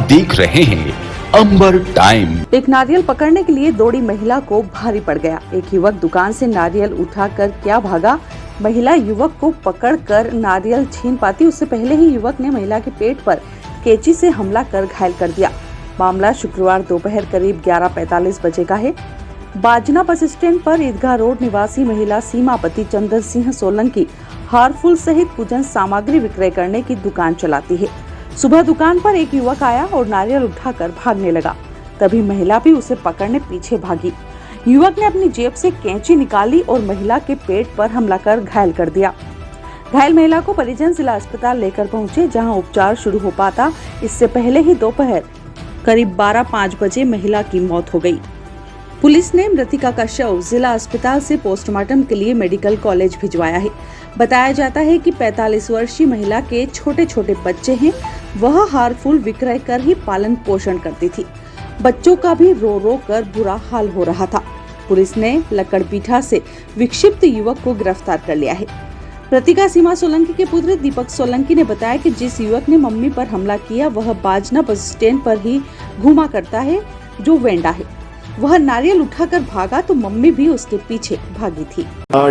देख रहे हैं अंबर टाइम। एक नारियल पकड़ने के लिए दौड़ी महिला को भारी पड़ गया। एक युवक दुकान से नारियल उठाकर क्या भागा, महिला युवक को पकड़कर नारियल छीन पाती उससे पहले ही युवक ने महिला के पेट पर कैंची से हमला कर घायल कर दिया। मामला शुक्रवार दोपहर करीब 11:45 बजे का है। बाजना बस स्टैंड पर ईदगाह रोड निवासी महिला सीमापति चंद्र सिंह सोलंकी हारफुल सहित पूजन सामग्री विक्रय करने की दुकान चलाती है। सुबह दुकान पर एक युवक आया और नारियल उठाकर भागने लगा। तभी महिला भी उसे पकड़ने पीछे भागी। युवक ने अपनी जेब से कैंची निकाली और महिला के पेट पर हमला कर घायल कर दिया। घायल महिला को परिजन जिला अस्पताल लेकर पहुंचे, जहां उपचार शुरू हो पाता इससे पहले ही दोपहर करीब 12:05 बजे महिला की मौत हो गई। पुलिस ने मृतिका का शव जिला अस्पताल से पोस्टमार्टम के लिए मेडिकल कॉलेज भिजवाया है। बताया जाता है कि 45 वर्षीय महिला के छोटे छोटे बच्चे हैं। वह हारफूल विक्रय कर ही पालन पोषण करती थी। बच्चों का भी रो रो कर बुरा हाल हो रहा था। पुलिस ने लकड़बीठा से विक्षिप्त युवक को गिरफ्तार कर लिया है। मृतिका सीमा सोलंकी के पुत्र दीपक सोलंकी ने बताया कि जिस युवक ने मम्मी पर हमला किया वह बाजना बस स्टैंड पर ही घूमा करता है, जो वेंडा है। वह नारियल उठाकर भागा तो मम्मी भी उसके पीछे भागी थी।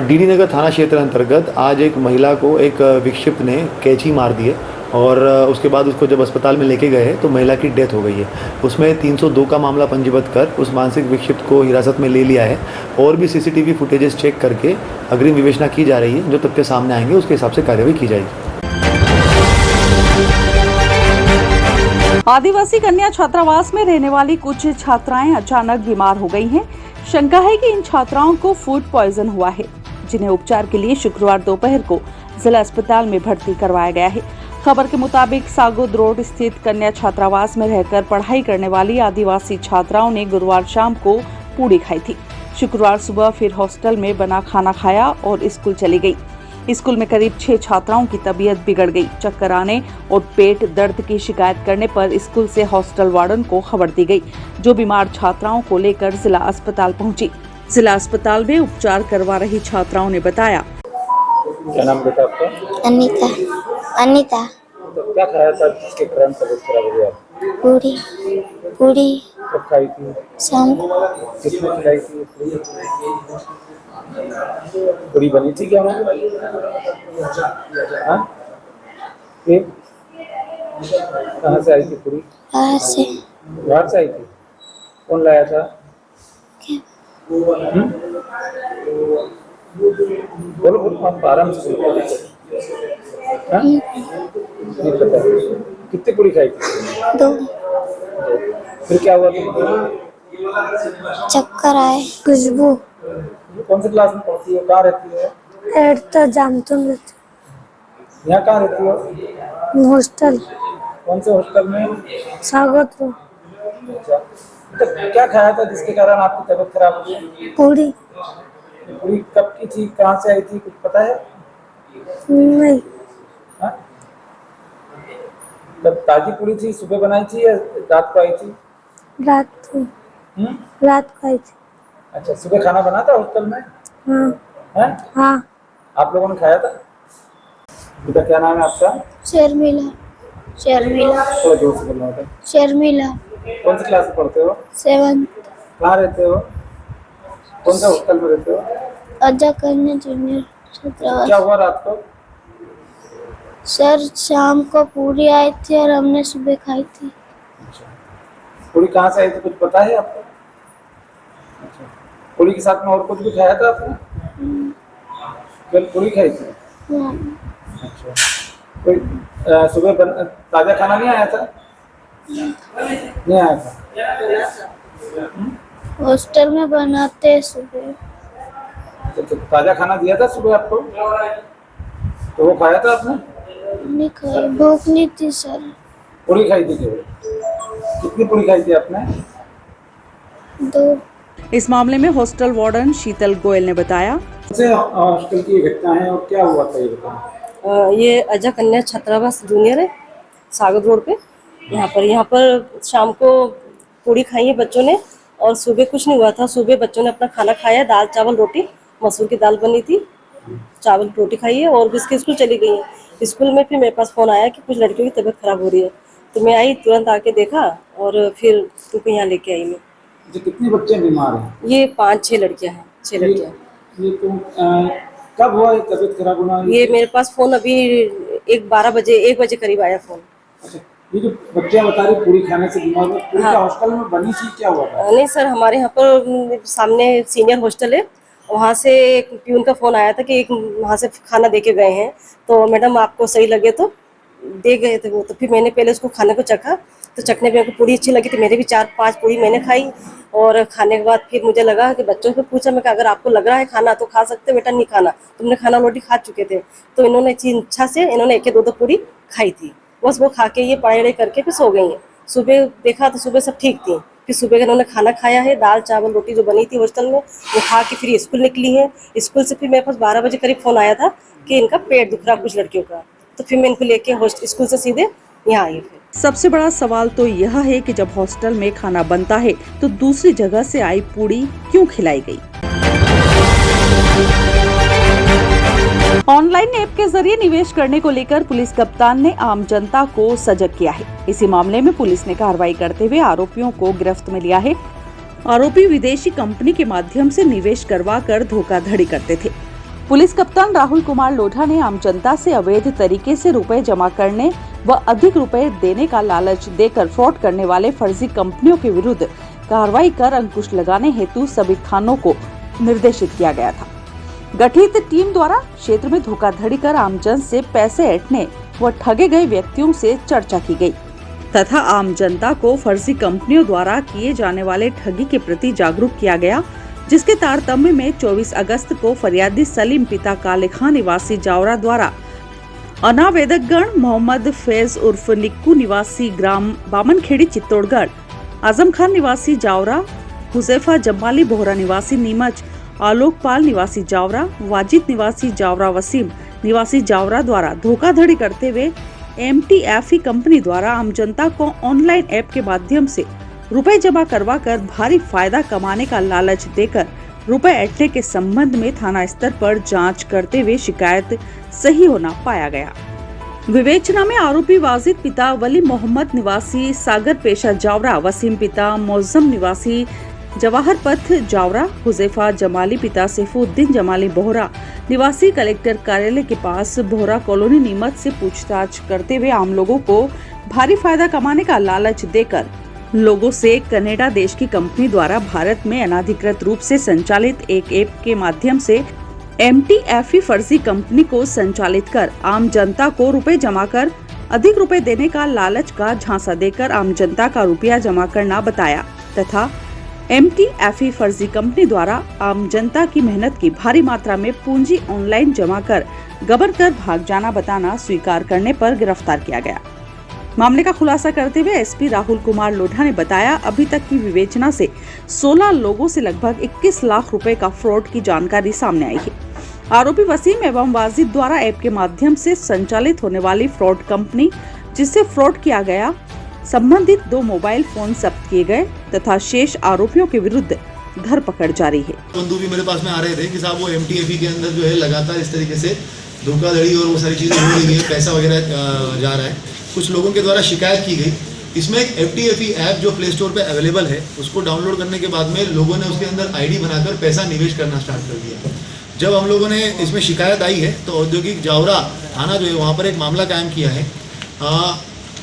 डीडी नगर थाना क्षेत्र अंतर्गत आज एक महिला को एक विक्षिप्त ने कैंची मार दी है और उसके बाद उसको जब अस्पताल में लेके गए तो महिला की डेथ हो गई है। उसमें 302 का मामला पंजीबद्ध कर उस मानसिक विक्षिप्त को हिरासत में ले लिया है और भी सीसीटीवी फुटेजेस चेक करके अग्रिम विवेचना की जा रही है। जो तथ्य सामने आएंगे उसके हिसाब से कार्रवाई की जाएगी। आदिवासी कन्या छात्रावास में रहने वाली कुछ छात्राएं अचानक बीमार हो गई हैं। शंका है कि इन छात्राओं को फूड पॉइजन हुआ है, जिन्हें उपचार के लिए शुक्रवार दोपहर को जिला अस्पताल में भर्ती करवाया गया है। खबर के मुताबिक सागोद रोड स्थित कन्या छात्रावास में रहकर पढ़ाई करने वाली आदिवासी छात्राओं ने गुरुवार शाम को पूड़ी खाई थी। शुक्रवार सुबह फिर हॉस्टल में बना खाना खाया और स्कूल चली गई। स्कूल में करीब 6 छात्राओं की तबीयत बिगड़ गई। चक्कर आने और पेट दर्द की शिकायत करने पर स्कूल से हॉस्टल वार्डन को खबर दी गई, जो बीमार छात्राओं को लेकर जिला अस्पताल पहुंची। जिला अस्पताल में उपचार करवा रही छात्राओं ने बताया। क्या नाम बेटा आपका? अनीता। अनीता। तो क्या खाया था जिसके कारण तबीयत खराब हो गया? पूरी। पूरी कब खाई थी? शाम को। किसने खिलाई थी? पूरी बनी थी क्या? हाँ? फिर कहाँ से आई थी पूरी? बाहर से। बाहर से आई थी? कौन लाया था? बोलो बोलो, आप आराम से बोलो। हाँ? नहीं पता। कितनी पूरी खाई थी? 2। फिर क्या हुआ तुमको? चक्कर आए। खुशबू। कौन से क्लास में पढ़ती हो? कहाँ रहती है? 8th जामतुन रहती। यहाँ कहाँ रहती हो? हॉस्टल। कौन से हॉस्टल में? सागत रोड। अच्छा, तो क्या खाया था जिसके कारण आपकी तबीयत खराब हो गई? पूरी। पूरी कब की थी? कहाँ से आई थी? कुछ पता है? नहीं। हाँ? तब ताजी पूरी थी, सुबह बनाई थी या रात को आई थी? रात को। रात को आई थी। अच्छा, सुबह खाना बना था हॉस्टल में? हाँ। हैं? हाँ। आप लोगों ने खाया था? बेटा क्या नाम है आपका? शर्मिला। शर्मिला। थोड़ा जोर से बोलना बेटा। शर्मिला। कौन सी क्लास में पढ़ते हो? 7th। कहाँ रहते हो? कौन सा हॉस्टल में रहते हो? अजा कन्या जूनियर छात्रावास। क्या हुआ रात को? सर शाम को पूरी आई थी और हमने सुबह खाई थी। पूरी कहाँ से आई थी? कुछ पता है आपको? अच्छा, पूरी के साथ में और कुछ भी खाया था आपने? केवल पूरी खाई थी? हाँ। अच्छा, कोई सुबह ताजा खाना नहीं आया था? नहीं आया था? हॉस्टल में बनाते हैं सुबह। तो ताजा खाना दिया था सुबह आपको? तो वो खाया था आपने? नहीं खाई, भूख नहीं थी सर। पूरी खाई थी केवल? कितनी पूरी खाई थी आपने? 2। इस मामले में हॉस्टल वार्डन शीतल गोयल ने बताया। हॉस्टल की घटना है और क्या हुआ था ये बताओ। ये अजा कन्या छात्रावास जूनियर है, सागत रोड पे। यहाँ पर शाम को पूड़ी खाई है बच्चों ने और सुबह कुछ नहीं हुआ था। सुबह बच्चों ने अपना खाना खाया, दाल चावल रोटी, मसूर की दाल बनी थी, चावल रोटी खाई है और बिस्किट स्कूल चली गई है। स्कूल में फिर मेरे पास फ़ोन आया कि कुछ लड़कियों की तबीयत खराब हो रही है, तो मैं आई, तुरंत आके देखा और फिर उनको यहाँ लेके आई मैं। अच्छा, कितने बच्चे बीमार हैं? ये 5-6 लड़कियाँ हैं, 6 लड़कियाँ। ये तो कब हुआ ये तबीयत खराब होना? ये मेरे पास फ़ोन अभी 1 बजे करीब आया फ़ोन। अच्छा, ये जो बच्चियाँ बता रही पूरी खाने से बीमार हुआ, पूरी क्या हॉस्टल में बनी थी, क्या हुआ था? नहीं सर, हमारे यहाँ पर सामने सीनियर हॉस्टल है, वहाँ से एक प्यून का फ़ोन आया था कि एक वहाँ से खाना दे के गए हैं, तो मैडम आपको सही लगे तो दे गए थे वो। तो फिर मैंने पहले उसको खाने को चखा, तो चखने में मेरे को पूरी अच्छी लगी, तो मेरे भी 4-5 पूरी मैंने खाई। और खाने के बाद फिर मुझे लगा कि बच्चों से पूछा मैं कि अगर आपको लग रहा है खाना तो खा सकते, बेटा नहीं खाना, तुमने खाना रोटी खा चुके थे। तो इन्होंने इच्छा से इन्होंने 1-2 पूरी खाई थी, बस वो खा के ये पढ़ाई करके फिर सो गई हैं। सुबह देखा तो सुबह सब ठीक थी, फिर सुबह का इन्होंने खाना खाया है, दाल चावल रोटी जो बनी थी हॉस्टल में वो खा के फिर स्कूल निकली है। स्कूल से फिर मेरे पास 12 बजे करीब फ़ोन आया था कि इनका पेट दुख रहा कुछ लड़कियों का, तो फिर मैं इनको लेके स्कूल से सीधे यहाँ आई। फिर सबसे बड़ा सवाल तो यह है कि जब हॉस्टल में खाना बनता है तो दूसरी जगह से आई पूड़ी क्यों खिलाई गई। ऑनलाइन ऐप के जरिए निवेश करने को लेकर पुलिस कप्तान ने आम जनता को सजग किया है। इसी मामले में पुलिस ने कार्रवाई करते हुए आरोपियों को गिरफ्त में लिया है। आरोपी विदेशी कंपनी के माध्यम से निवेश करवा कर धोखाधड़ी करते थे। पुलिस कप्तान राहुल कुमार लोढ़ा ने आम जनता से अवैध तरीके से रुपए जमा करने व अधिक रुपए देने का लालच देकर फ्रॉड करने वाले फर्जी कंपनियों के विरुद्ध कार्रवाई कर अंकुश लगाने हेतु सभी थानों को निर्देशित किया गया था। गठित टीम द्वारा क्षेत्र में धोखाधड़ी कर आमजन से पैसे ऐंठने व ठगे गए व्यक्तियों से चर्चा की गई तथा आम जनता को फर्जी कंपनियों द्वारा किए जाने वाले ठगी के प्रति जागरूक किया गया, जिसके तारतम्य में 24 अगस्त को फरियादी सलीम पिता काले खान निवासी जावरा द्वारा अनावेदकगण मोहम्मद फैज उर्फ निक्कू निवासी ग्राम बामनखेड़ी चित्तौड़गढ़, आजम खान निवासी जावरा, हुजैफा जमाली बोहरा निवासी नीमच, आलोक पाल निवासी जावरा, वाजिद निवासी जावरा, वसीम निवासी जावरा द्वारा धोखाधड़ी करते हुए MTFE कंपनी द्वारा आम जनता को ऑनलाइन ऐप के माध्यम से रुपए जमा करवा कर भारी फायदा कमाने का लालच देकर रुपए ऐंठने के संबंध में थाना स्तर पर जांच करते हुए शिकायत सही होना पाया गया। विवेचना में आरोपी वाजिद पिता वली मोहम्मद निवासी सागर पेशा जावरा, वसीम पिता मौजम निवासी जवाहर पथ जावरा, हुजैफा जमाली पिता सैफुद्दीन जमाली बोहरा निवासी कलेक्टर कार्यालय के पास बोहरा कॉलोनी नीमच से पूछताछ करते हुए आम लोगों को भारी फायदा कमाने का लालच देकर लोगों से कनाडा देश की कंपनी द्वारा भारत में अनाधिकृत रूप से संचालित एक ऐप के माध्यम से MTFE फर्जी कंपनी को संचालित कर आम जनता को रुपए जमा कर अधिक रुपए देने का लालच का झांसा देकर आम जनता का रुपया जमा करना बताया तथा MTFE फर्जी कंपनी द्वारा आम जनता की मेहनत की भारी मात्रा में पूंजी ऑनलाइन जमा कर गबन कर भाग जाना बताना स्वीकार करने पर गिरफ्तार किया गया। मामले का खुलासा करते हुए SP राहुल कुमार लोढ़ा ने बताया, अभी तक की विवेचना से 16 लोगों से लगभग 21 लाख रुपए का फ्रॉड की जानकारी सामने आई है। आरोपी वसीम एवं वाजिद द्वारा ऐप के माध्यम से संचालित होने वाली फ्रॉड कंपनी जिससे फ्रॉड किया गया, संबंधित 2 मोबाइल फोन जब्त किए गए तथा शेष आरोपियों के विरुद्ध धरपकड़ जारी है। बंधु भी मेरे पास में आ रहे थे कि साहब वो MTFE के अंदर जो है लगातार इस तरीके से धोखाधड़ी और वो सारी चीज़ें हो रही है, पैसा वगैरह जा रहा है। कुछ लोगों के द्वारा शिकायत की गई। इसमें एक MTFE ऐप जो प्ले स्टोर पे अवेलेबल है, उसको डाउनलोड करने के बाद में लोगों ने उसके अंदर ID बनाकर पैसा निवेश करना स्टार्ट कर दिया। जब हम लोगों ने इसमें शिकायत आई है तो औद्योगिक जावरा थाना जो है वहाँ पर एक मामला कायम किया है।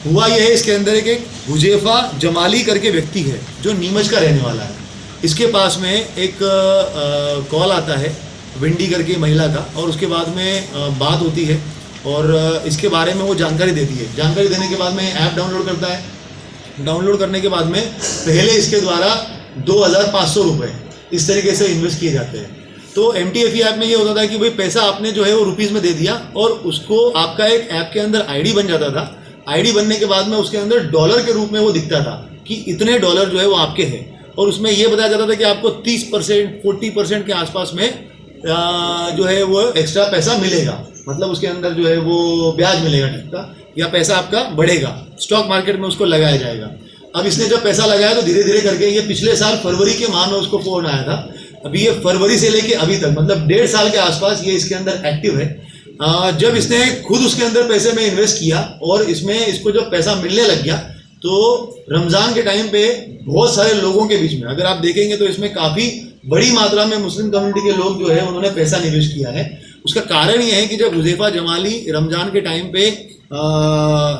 हुआ यह है, इसके अंदर एक हुजैफा जमाली करके व्यक्ति है जो नीमच का रहने वाला है। इसके पास में एक कॉल आता है विंडी करके महिला का, और उसके बाद में बात होती है और इसके बारे में वो जानकारी देती है। जानकारी देने के बाद में ऐप डाउनलोड करता है। डाउनलोड करने के बाद में पहले इसके द्वारा 2500 रुपये इस तरीके से इन्वेस्ट किए जाते हैं। तो MTFE ऐप में ये होता था कि भाई पैसा आपने जो है वो रुपीज़ में दे दिया और उसको आपका एक ऐप के अंदर ID बन जाता था। ID बनने के बाद में उसके अंदर डॉलर के रूप में वो दिखता था कि इतने डॉलर जो है वो आपके हैं, और उसमें ये बताया जाता था कि आपको 30% 40% के आसपास में जो है वो एक्स्ट्रा पैसा मिलेगा, मतलब उसके अंदर जो है वो ब्याज मिलेगा ठीक का, या पैसा आपका बढ़ेगा, स्टॉक मार्केट में उसको लगाया जाएगा। अब इसने जब पैसा लगाया तो धीरे धीरे करके ये पिछले साल फरवरी के माह में उसको फोन आया था। अभी ये फरवरी से लेके अभी तक मतलब 1.5 साल के आसपास ये इसके अंदर एक्टिव है। जब इसने खुद उसके अंदर पैसे में इन्वेस्ट किया और इसमें इसको जब पैसा मिलने लग गया तो रमज़ान के टाइम पे बहुत सारे लोगों के बीच में अगर आप देखेंगे तो इसमें काफ़ी बड़ी मात्रा में मुस्लिम कम्युनिटी के लोग जो है उन्होंने पैसा निवेश किया है। उसका कारण ये है कि जब हुज़ैफा जमाली रमज़ान के टाइम पे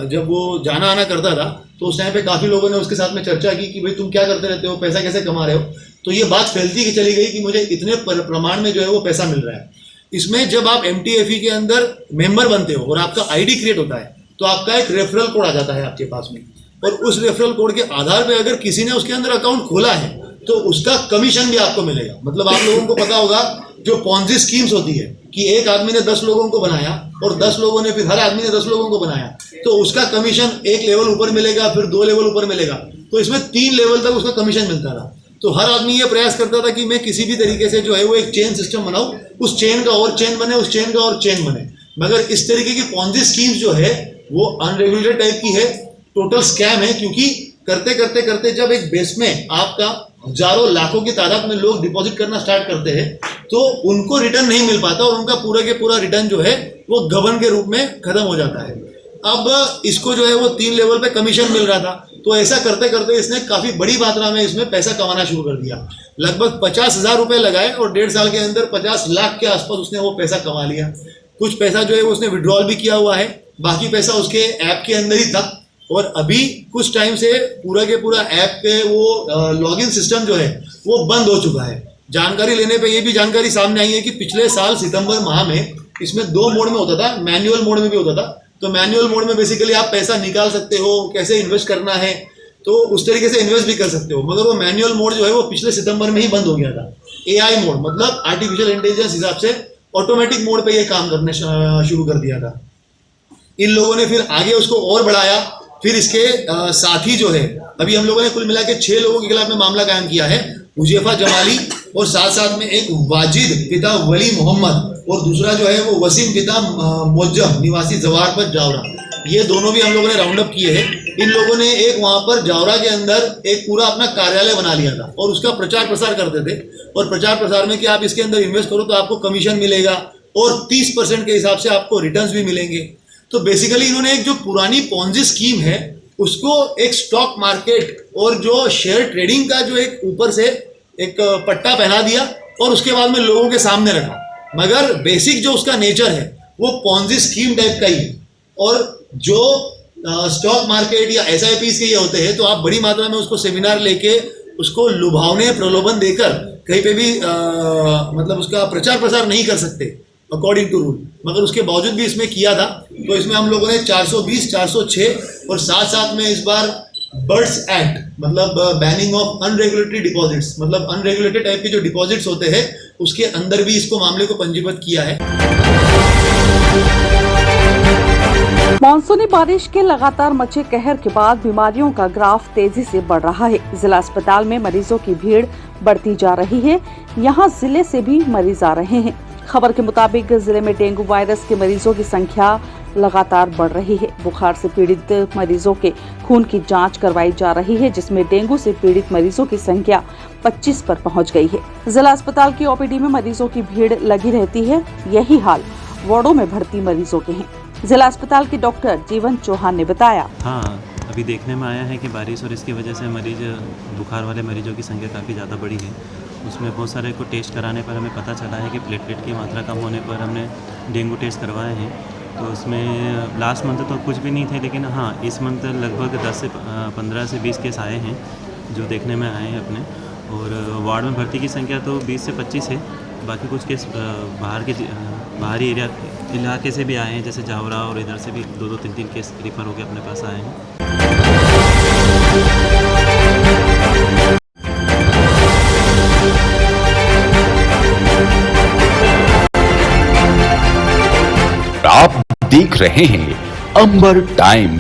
जब वो जाना आना करता था तो उस टाइम पे काफ़ी लोगों ने उसके साथ में चर्चा की कि भाई तुम क्या करते रहते हो, पैसा कैसे कमा रहे हो। तो ये बात फैलती की चली गई कि मुझे इतने प्रमाण में जो है वो पैसा मिल रहा है। इसमें जब आप MTFE के अंदर मेंबर बनते हो और आपका ID क्रिएट होता है तो आपका एक रेफरल कोड आ जाता है आपके पास में, और उस रेफरल कोड के आधार पे अगर किसी ने उसके अंदर अकाउंट खोला है तो उसका कमीशन भी आपको मिलेगा। मतलब आप लोगों को पता होगा जो पॉन्जी स्कीम्स होती है कि एक आदमी ने 10 लोगों को बनाया और 10 लोगों ने फिर हर आदमी ने 10 लोगों को बनाया तो उसका कमीशन एक लेवल ऊपर मिलेगा, फिर 2 लेवल ऊपर मिलेगा, तो इसमें 3 लेवल तक उसका कमीशन मिलता था। तो हर आदमी ये प्रयास करता था कि मैं किसी भी तरीके से जो है वो एक चेन सिस्टम बनाऊं, उस चेन का और चेन बने, उस चेन का और चेन बने। मगर इस तरीके की पॉन्जी स्कीम्स जो है वो अनरेगुलेटेड टाइप की है, टोटल स्कैम है, क्योंकि करते करते करते जब एक बेस में आपका हजारों लाखों की तादाद में लोग डिपॉजिट करना स्टार्ट करते हैं तो उनको रिटर्न नहीं मिल पाता और उनका पूरा के पूरा रिटर्न जो है वो गबन के रूप में खत्म हो जाता है। अब इसको जो है वो 3 लेवल पे कमीशन मिल रहा था, तो ऐसा करते करते इसने काफ़ी बड़ी मात्रा में इसमें पैसा कमाना शुरू कर दिया। लगभग 50,000 रुपये लगाए और 1.5 साल के अंदर 50 लाख के आसपास उसने वो पैसा कमा लिया। कुछ पैसा जो है उसने विड्रॉल भी किया हुआ है, बाकी पैसा उसके ऐप के अंदर ही था। और अभी कुछ टाइम से पूरा के पूरा ऐप के वो लॉगिन सिस्टम जो है वो बंद हो चुका है। जानकारी लेने पे ये भी जानकारी सामने आई है कि पिछले साल सितंबर माह में इसमें 2 मोड में होता था, मैनुअल मोड में भी होता था। तो मैनुअल मोड में बेसिकली आप पैसा निकाल सकते हो, कैसे इन्वेस्ट करना है तो उस तरीके से इन्वेस्ट भी कर सकते हो, मगर वो मैनुअल मोड जो है वो पिछले सितंबर में ही बंद हो गया था। AI मोड मतलब आर्टिफिशियल इंटेलिजेंस हिसाब से ऑटोमेटिक मोड पे ये काम करने शुरू कर दिया था। इन लोगों ने फिर आगे उसको और बढ़ाया। फिर इसके साथी जो है अभी हम लोगों ने कुल मिला के 6 लोगों के खिलाफ में मामला कायम किया है। हुज़ैफा जमाली और साथ साथ में एक वाजिद पिता वली मोहम्मद और दूसरा जो है वो वसीम पिता मोज्जम निवासी जवारपत जावरा, ये दोनों भी हम लोगों ने राउंड अप किए हैं। इन लोगों ने एक वहाँ पर जावरा के अंदर एक पूरा अपना कार्यालय बना लिया था और उसका प्रचार प्रसार करते थे। और प्रचार प्रसार में कि आप इसके अंदर इन्वेस्ट करो तो आपको कमीशन मिलेगा और 30% के हिसाब से आपको रिटर्न्स भी मिलेंगे। तो बेसिकली इन्होंने एक जो पुरानी पॉन्जी स्कीम है उसको एक स्टॉक मार्केट और जो शेयर ट्रेडिंग का जो एक ऊपर से एक पट्टा पहना दिया और उसके बाद में लोगों के सामने रखा, मगर बेसिक जो उसका नेचर है वो पॉन्जी स्कीम टाइप का ही है। और जो स्टॉक मार्केट या SIPs के ये होते हैं तो आप बड़ी मात्रा में उसको सेमिनार लेके उसको लुभावने प्रलोभन देकर कहीं पे भी मतलब उसका प्रचार प्रसार नहीं कर सकते अकॉर्डिंग टू रूल, मगर उसके बावजूद भी इसमें किया था। तो इसमें हम लोगों ने 420, 406 और साथ साथ में इस बार बर्ड्स एक्ट मतलब बैनिंग ऑफ अनरेगुलेटरी डिपॉजिट्स मतलब अनरेगुलेटेड टाइप के जो डिपॉजिट्स होते हैं उसके अंदर भी इसको मामले को पंजीबद्ध किया है। मानसूनी बारिश के लगातार मचे कहर के बाद बीमारियों का ग्राफ तेजी से बढ़ रहा है। जिला अस्पताल में मरीजों की भीड़ बढ़ती जा रही है। यहाँ जिले से भी मरीज आ रहे हैं। खबर के मुताबिक जिले में डेंगू वायरस के मरीजों की संख्या लगातार बढ़ रही है। बुखार से पीड़ित मरीजों के खून की जांच करवाई जा रही है, जिसमें डेंगू से पीड़ित मरीजों की संख्या 25 पर पहुंच गई है। जिला अस्पताल की OPD में मरीजों की भीड़ लगी रहती है। यही हाल वार्डों में भर्ती मरीजों के हैं। जिला अस्पताल के डॉक्टर जीवन चौहान ने बताया, हाँ, अभी देखने में आया है कि बारिश और इसकी वजह से बुखार वाले मरीजों की संख्या काफ़ी ज़्यादा बढ़ी है। उसमें बहुत सारे को टेस्ट कराने पर हमें पता चला है कि प्लेटलेट की मात्रा कम होने पर हमने डेंगू टेस्ट करवाए हैं। तो उसमें लास्ट मंथ तो कुछ भी नहीं थे, लेकिन हाँ इस मंथ लगभग 15 से 20 केस आए हैं जो देखने में आए हैं अपने। और वार्ड में भर्ती की संख्या तो 20 से 25 है। बाकी कुछ केस बाहरी इलाके से भी आए हैं, जैसे जावरा और इधर से भी 2-2, 3-3 केस रिफर होकर अपने पास आए हैं। आप देख रहे हैं अंबर टाइम।